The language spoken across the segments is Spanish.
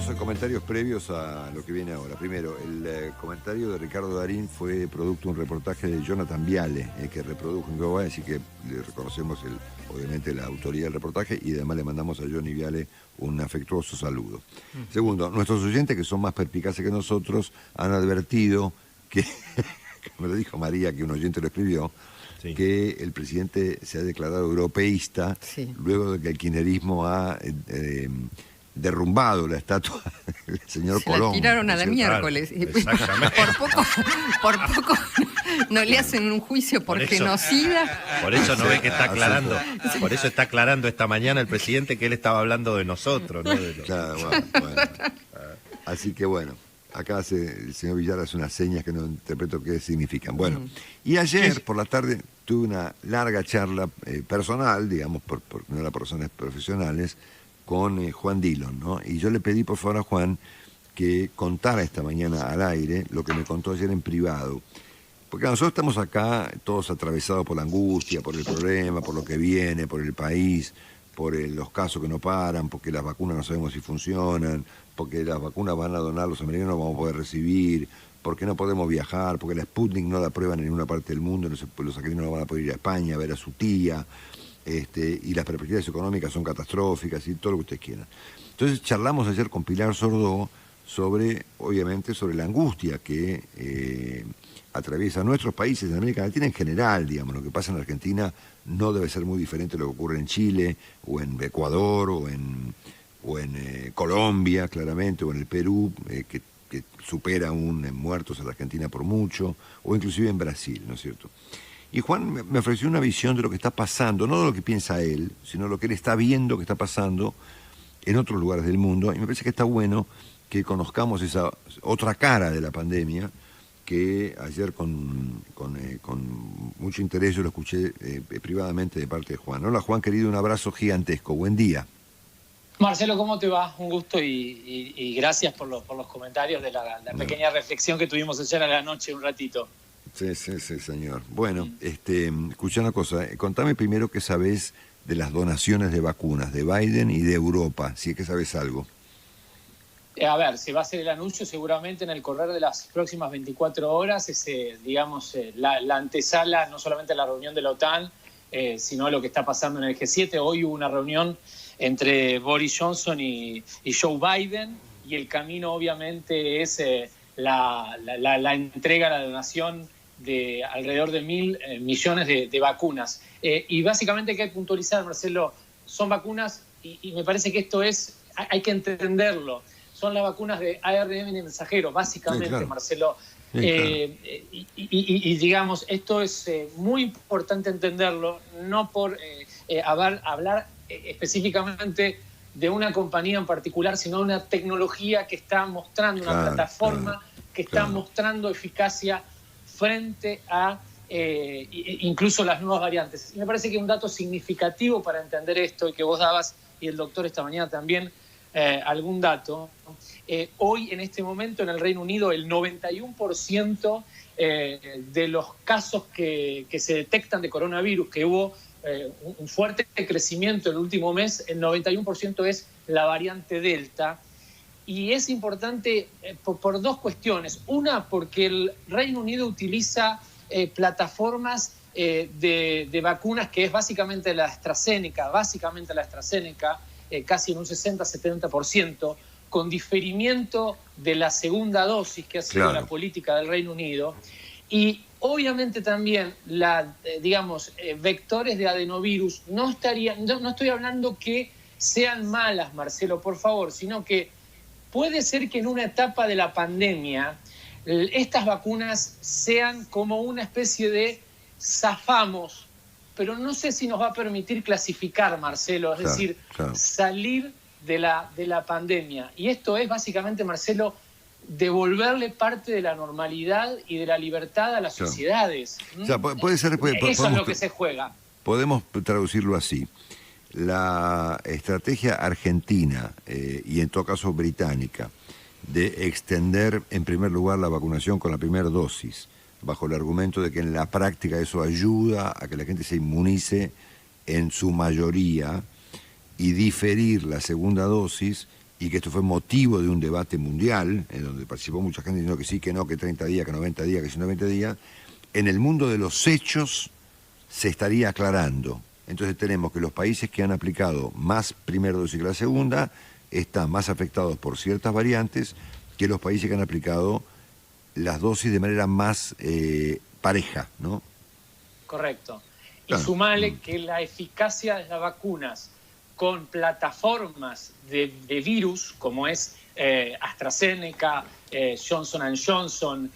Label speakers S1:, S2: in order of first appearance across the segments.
S1: dos comentarios previos a lo que viene ahora. Primero, el comentario de Ricardo Darín fue producto de un reportaje de Jonathan Viale, que reprodujo en Global, así que le reconocemos obviamente la autoría del reportaje y además le mandamos a Johnny Viale un afectuoso saludo. Segundo, nuestros oyentes, que son más perspicaces que nosotros, han advertido que, me lo dijo María, que un oyente lo escribió, sí, que el presidente se ha declarado europeísta, sí, luego de que el kirchnerismo ha derrumbado la estatua del señor Colón.
S2: La tiraron a la miércoles. Exactamente. Por poco no le hacen un juicio por genocida.
S3: Por eso no ve que está aclarando. Por eso está aclarando esta mañana el presidente que él estaba hablando de nosotros, ¿no? De los...
S1: Claro, bueno. Así que bueno, acá el señor Villar hace unas señas que no interpreto qué significan. Bueno, y ayer por la tarde tuve una larga charla personal, digamos, por no era personas profesionales, con Juan Dillon, ¿no? Y yo le pedí por favor a Juan que contara esta mañana al aire lo que me contó ayer en privado. Porque nosotros estamos acá todos atravesados por la angustia, por el problema, por lo que viene, por el país, por los casos que no paran, porque las vacunas no sabemos si funcionan, porque las vacunas van a donar los americanos, no vamos a poder recibir, porque no podemos viajar, porque la Sputnik no la prueban en ninguna parte del mundo, los argentinos no van a poder ir a España a ver a su tía. Y las perspectivas económicas son catastróficas y todo lo que ustedes quieran. Entonces charlamos ayer con Pilar Sordó obviamente, sobre la angustia que atraviesa nuestros países en América Latina en general, digamos. Lo que pasa en Argentina no debe ser muy diferente de lo que ocurre en Chile, o en Ecuador, o en Colombia, claramente, o en el Perú, que supera aún en muertos a la Argentina por mucho, o inclusive en Brasil, ¿no es cierto? Y Juan me ofreció una visión de lo que está pasando, no de lo que piensa él, sino lo que él está viendo que está pasando en otros lugares del mundo. Y me parece que está bueno que conozcamos esa otra cara de la pandemia, que ayer con mucho interés yo lo escuché privadamente de parte de Juan. Hola Juan, querido, un abrazo gigantesco. Buen día.
S4: Marcelo, ¿cómo te va? Un gusto y gracias por los comentarios de la pequeña reflexión que tuvimos ayer a la noche un ratito.
S1: Sí, señor. Bueno, escucha una cosa, contame primero qué sabés de las donaciones de vacunas de Biden y de Europa, si es que sabés algo.
S4: A ver, se va a hacer el anuncio seguramente en el correr de las próximas 24 horas, la antesala no solamente a la reunión de la OTAN, sino a lo que está pasando en el G7. Hoy hubo una reunión entre Boris Johnson y Joe Biden, y el camino obviamente es la entrega, la donación de alrededor de 1.000 millones de vacunas. Y básicamente hay que puntualizar, Marcelo, son vacunas, y me parece que esto hay que entenderlo, son las vacunas de ARN mensajero, básicamente, sí, claro. Marcelo. Sí, claro. Y digamos, esto es muy importante entenderlo, no por hablar específicamente de una compañía en particular, sino de una tecnología que está mostrando, una plataforma que está mostrando eficacia frente a incluso las nuevas variantes. Y me parece que un dato significativo para entender esto, y que vos dabas, y el doctor esta mañana también, algún dato. Hoy, en este momento, en el Reino Unido, el 91% de los casos que se detectan de coronavirus, que hubo un fuerte crecimiento el último mes, el 91% es la variante Delta. Y es importante por dos cuestiones. Una, porque el Reino Unido utiliza plataformas de vacunas que es básicamente la AstraZeneca, casi en un 60-70%, con diferimiento de la segunda dosis, que ha sido la política del Reino Unido. Y obviamente también, vectores de adenovirus, no estoy hablando que sean malas, Marcelo, por favor, sino que puede ser que en una etapa de la pandemia estas vacunas sean como una especie de zafamos, pero no sé si nos va a permitir clasificar, Marcelo, es decir, salir de la pandemia. Y esto es básicamente, Marcelo, devolverle parte de la normalidad y de la libertad a las sociedades.
S1: O sea, puede ser,
S4: eso es lo que se juega.
S1: Podemos traducirlo así. La estrategia argentina, y en todo caso británica, de extender en primer lugar la vacunación con la primera dosis, bajo el argumento de que en la práctica eso ayuda a que la gente se inmunice en su mayoría, y diferir la segunda dosis y que esto fue motivo de un debate mundial, en donde participó mucha gente diciendo que sí, que no, que 30 días, que 90 días, que 120 días, en el mundo de los hechos se estaría aclarando. Entonces tenemos que los países que han aplicado más primera dosis que la segunda están más afectados por ciertas variantes que los países que han aplicado las dosis de manera más pareja, ¿no?
S4: Correcto. Y
S1: Claro.
S4: sumale que la eficacia de las vacunas con plataformas de virus, como es AstraZeneca, Johnson & Johnson,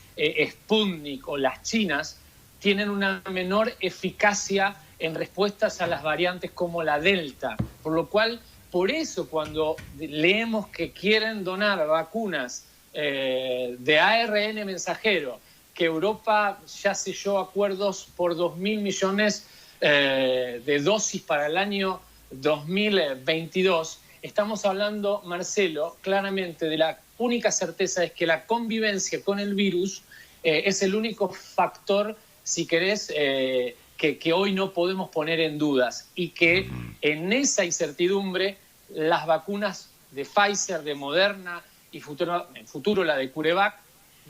S4: Sputnik o las chinas, tienen una menor eficacia en respuestas a las variantes como la Delta. Por lo cual, por eso cuando leemos que quieren donar vacunas de ARN mensajero, que Europa ya selló acuerdos por 2.000 millones de dosis para el año 2022, estamos hablando, Marcelo, claramente de la única certeza es que la convivencia con el virus es el único factor, si querés, que hoy no podemos poner en dudas, y que en esa incertidumbre las vacunas de Pfizer, de Moderna y en futuro la de CureVac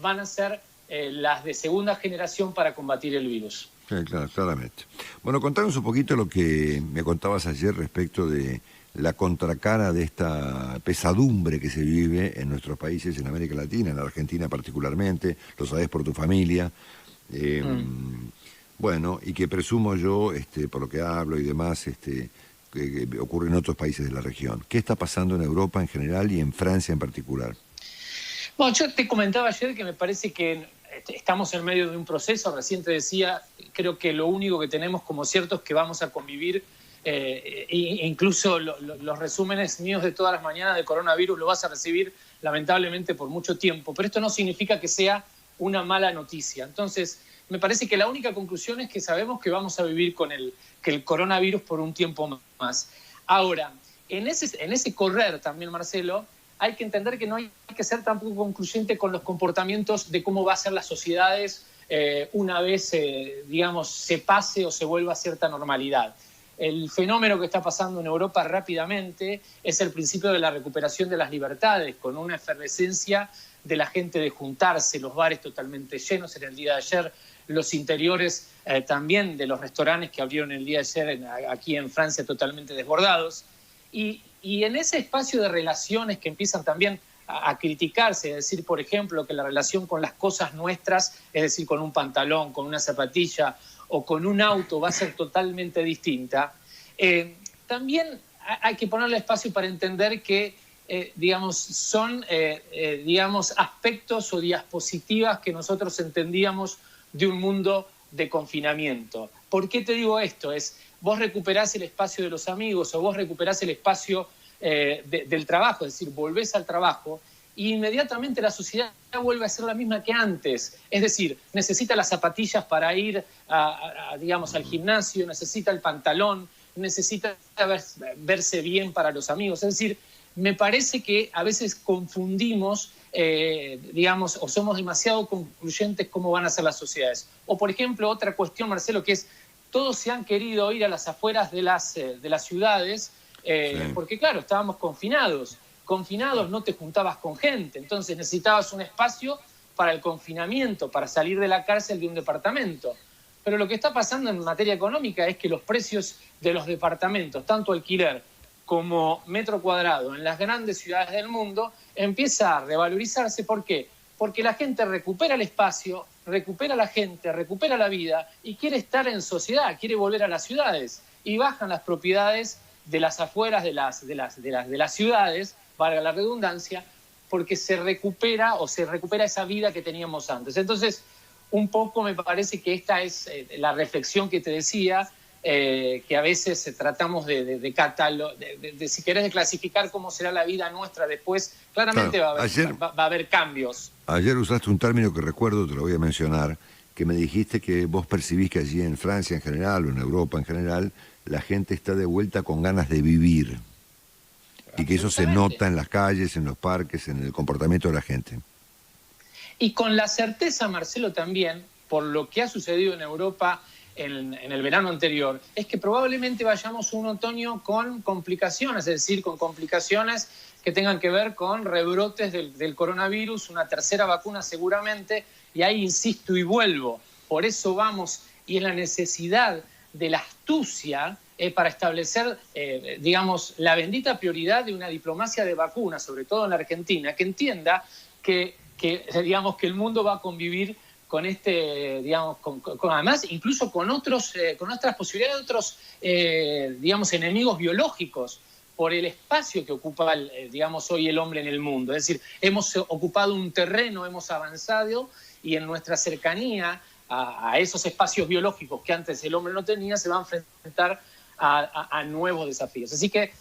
S4: van a ser las de segunda generación para combatir el virus.
S1: Sí, claro, claramente. Bueno, contanos un poquito lo que me contabas ayer respecto de la contracara de esta pesadumbre que se vive en nuestros países, en América Latina, en Argentina particularmente, lo sabés por tu familia. Bueno, y que presumo yo, por lo que hablo y demás, que ocurre en otros países de la región. ¿Qué está pasando en Europa en general y en Francia en particular?
S4: Bueno, yo te comentaba ayer que me parece que estamos en medio de un proceso. Recién te decía, creo que lo único que tenemos como cierto es que vamos a convivir, incluso los resúmenes míos de todas las mañanas de coronavirus lo vas a recibir lamentablemente por mucho tiempo, pero esto no significa que sea una mala noticia. Entonces, me parece que la única conclusión es que sabemos que vamos a vivir con el coronavirus por un tiempo más. Ahora, en ese correr también, Marcelo, hay que entender que no hay que ser tampoco concluyente con los comportamientos de cómo va a ser las sociedades una vez, digamos, se pase o se vuelva a cierta normalidad. El fenómeno que está pasando en Europa rápidamente es el principio de la recuperación de las libertades, con una efervescencia de la gente de juntarse, los bares totalmente llenos en el día de ayer, los interiores también de los restaurantes que abrieron el día de ayer aquí en Francia totalmente desbordados. Y en ese espacio de relaciones que empiezan también a criticarse, es decir, por ejemplo, que la relación con las cosas nuestras, es decir, con un pantalón, con una zapatilla o con un auto va a ser totalmente distinta, también hay que ponerle espacio para entender que, digamos, son digamos, aspectos o diapositivas que nosotros entendíamos de un mundo de confinamiento. ¿Por qué te digo esto? Vos recuperás el espacio de los amigos o vos recuperás el espacio del trabajo, es decir, volvés al trabajo y inmediatamente la sociedad vuelve a ser la misma que antes. Es decir, necesita las zapatillas para ir digamos, al gimnasio, necesita el pantalón, necesita verse bien para los amigos. Es decir, me parece que a veces confundimos, digamos, o somos demasiado concluyentes cómo van a ser las sociedades. O, por ejemplo, otra cuestión, Marcelo, que es todos se han querido ir a las afueras de las ciudades porque, claro, estábamos confinados. Confinados no te juntabas con gente, entonces necesitabas un espacio para el confinamiento, para salir de la cárcel de un departamento. Pero lo que está pasando en materia económica es que los precios de los departamentos, tanto alquiler como metro cuadrado en las grandes ciudades del mundo, empieza a revalorizarse. ¿Por qué? Porque la gente recupera el espacio, recupera la gente, recupera la vida y quiere estar en sociedad, quiere volver a las ciudades. Y bajan las propiedades de las afueras de las ciudades, valga la redundancia, porque se recupera esa vida que teníamos antes. Entonces, un poco me parece que esta es la reflexión que te decía, que a veces tratamos de si querés, de clasificar cómo será la vida nuestra después. Claramente claro, va a haber cambios.
S1: Ayer usaste un término que recuerdo, te lo voy a mencionar, que me dijiste que vos percibís que allí en Francia en general o en Europa en general, la gente está de vuelta con ganas de vivir. Y que eso se nota en las calles, en los parques, en el comportamiento de la gente.
S4: Y con la certeza, Marcelo, también, por lo que ha sucedido en Europa en el verano anterior, es que probablemente vayamos a un otoño con complicaciones, es decir, con complicaciones que tengan que ver con rebrotes del coronavirus, una tercera vacuna seguramente, y ahí insisto y vuelvo, por eso vamos, y es la necesidad de la astucia para establecer, digamos, la bendita prioridad de una diplomacia de vacunas, sobre todo en la Argentina, que entienda que digamos, que el mundo va a convivir con digamos, además, incluso con otras posibilidades de otros, digamos, enemigos biológicos, por el espacio que ocupa, digamos, hoy el hombre en el mundo. Es decir, hemos ocupado un terreno, hemos avanzado, y en nuestra cercanía a esos espacios biológicos que antes el hombre no tenía, se va a enfrentar a nuevos desafíos. Así que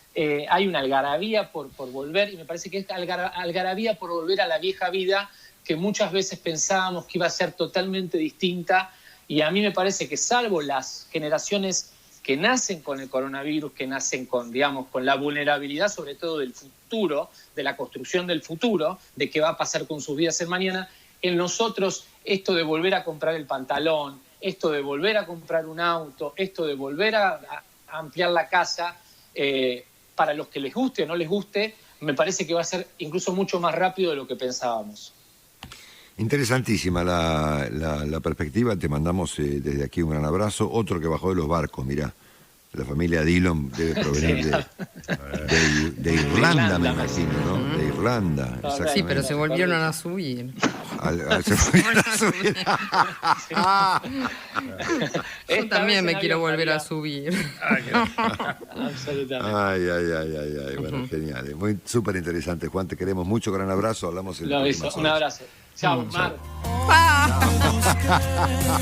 S4: hay una algarabía por volver, y me parece que esta algarabía por volver a la vieja vida, que muchas veces pensábamos que iba a ser totalmente distinta, y a mí me parece que salvo las generaciones que nacen con el coronavirus, que nacen con, digamos, con la vulnerabilidad sobre todo del futuro, de la construcción del futuro, de qué va a pasar con sus vidas el mañana, en nosotros esto de volver a comprar el pantalón, esto de volver a comprar un auto, esto de volver a ampliar la casa, para los que les guste o no les guste, me parece que va a ser incluso mucho más rápido de lo que pensábamos.
S1: Interesantísima la perspectiva, te mandamos desde aquí un gran abrazo. Otro que bajó de los barcos, mirá, la familia Dillon debe provenir de Irlanda, me imagino, ¿no? De Irlanda, exactamente.
S2: Sí, pero se volvieron a subir.
S1: Se volvieron a subir.
S2: Yo también me quiero volver a subir.
S4: Absolutamente.
S1: Ay. Bueno, genial. Muy súper interesante, Juan. Te queremos mucho. Gran abrazo. Hablamos en la próxima.
S4: Un abrazo. Chao, Mar.
S2: ¡Ah!